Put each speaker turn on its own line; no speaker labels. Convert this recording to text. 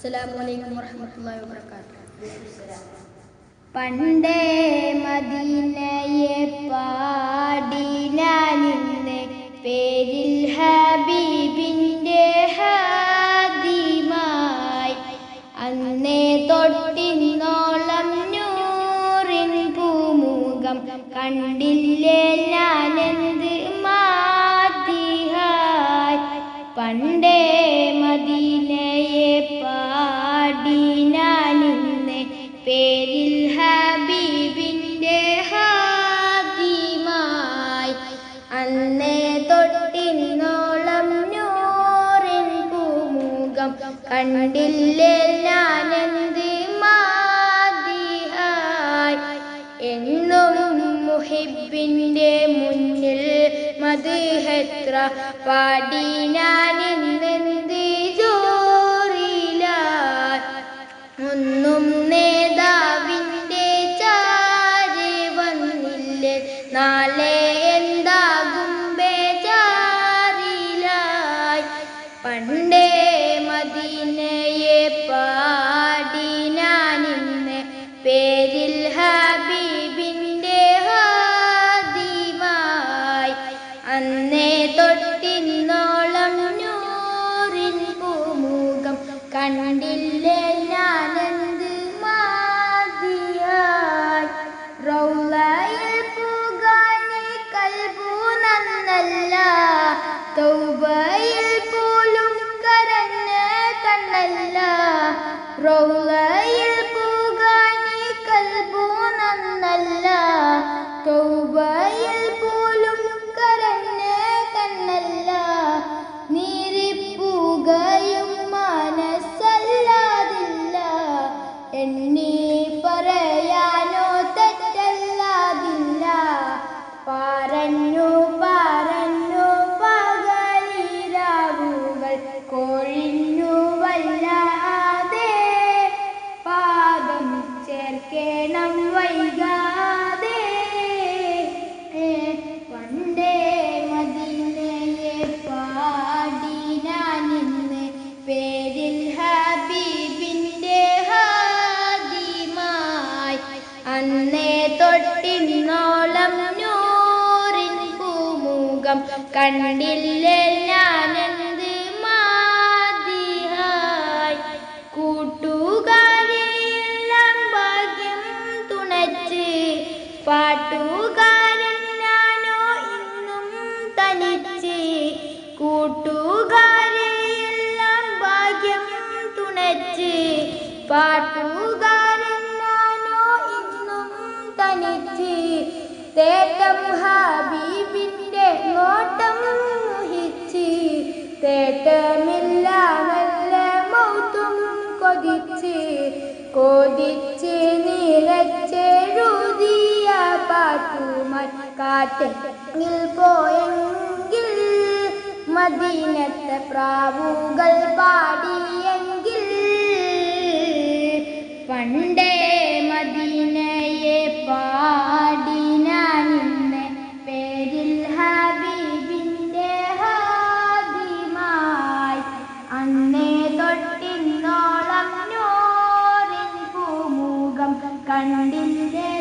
അസ്സലാമു വറഹ്മത്തുള്ളാഹി വബറകാതുഹു.
പണ്ടേ മദീനയെ പാടി ഞാനിന്ന് പേരിൽ ഹബീബിൻ്റെ ഹാദിമായി അന്നേ തൊട്ടിന്നോളം നൂറിൻ പൂമുഖം കണ്ടില്ലേ ഞാനെന്ത് മാതിഹായ്. പണ്ടേ മദീനയെ പാടി ഞാനിന്ന് പേരിൽ ഹബീബിൻ്റെ ഹാദിമായി അന്നേ തൊട്ടിന്നോളം നൂറിൻ പൂമുഖം കണ്ടില്ലേ ഞാനെന്ത് മാതിഹായ്. എന്നും മുഹിബിൻ്റെ മുന്നിൽ മദ്ഹെത്ര പാടി ഞാനിന്നെന്ത് ജോറിലായി. ഒന്നും നേതാവിൻ്റെ ചാരി വന്നില്ലേ നാളെ എന്താകും ബേജാറിലായി. പണ്ടേ മദീനയെ പാടി ഞാനിന്ന് പേരിൽ ഹബീബിൻ്റെ ഹാദിമായി അന്നേ തൊട്ടിന്നോളം നൂറിൻ പൂമുഖം കണ്ടില്ലേ ഞാനെന്ത് മാതിയായി. റൗളയിൽ പൂകാനി കൽബു നന്നല്ല, തൗബയിൽ പോലും കരഞ്ഞ കണ്ണല്ല. റൗളയിൽ പൂകാനി കൽബു നന്നല്ല, തൗബയിൽ പോലും കരഞ്ഞ കണ്ണല്ല. നീരിപ്പുകയും മനസ്സല്ലാതില്ല, എണ്ണി പറയാനോ തെറ്റല്ലാതില്ല. പറഞ്ഞു പറഞ്ഞു പകലിരാവുകൾ കൊഴിഞ്ഞു വല്ലാതെ, പാദം ചേർക്കണം വൈകാതെ. പണ്ടേ മദീനയെ പാടി ഞാനിന്ന് പേരിൽ ഹബീബിൻ്റെ ഹാദിമായി അന്നേ തൊട്ടിന്നോളം നൂറിൻ പൂമുഖം കണ്ടില്ലേ ഞാനെന്ത് മാതിഹായ്. കൂട്ടുകാരെയെല്ലാം ഭാഗ്യം തുണച്ച്, പാട്ടുകാരൻ ഞാനോ ഇന്നും തനിച്ച്. കൂട്ടുകാരെയെല്ലാം ഭാഗ്യം തുണച്ച്, പാട്ടുകാരൻ ഞാനോ ഇന്നും തനിച്ച്. തേട്ടം ഹബീബിൻ്റെ നോട്ടം മോഹിച്ച്, തേട്ടമില്ല നല്ല മൗത്തും കൊതിച്ച്. കൊതിച്ച് നിറച്ചെഴുതിയ പാട്ടുമായി കാറ്റെങ്കിൽ പോയെങ്കിൽ, മദീനത്തെ പ്രാവുകൾ പാടിയെങ്കിൽ. പണ്ടേ മദീനയെ പാടി ഞാനിന്ന് പേരിൽ ഹബീബിൻ്റെ ഹാദിമായി അന്നേ തൊട്ടിന്നോളം നൂറിൻ പൂമുഖം കണ്ടില്ലേ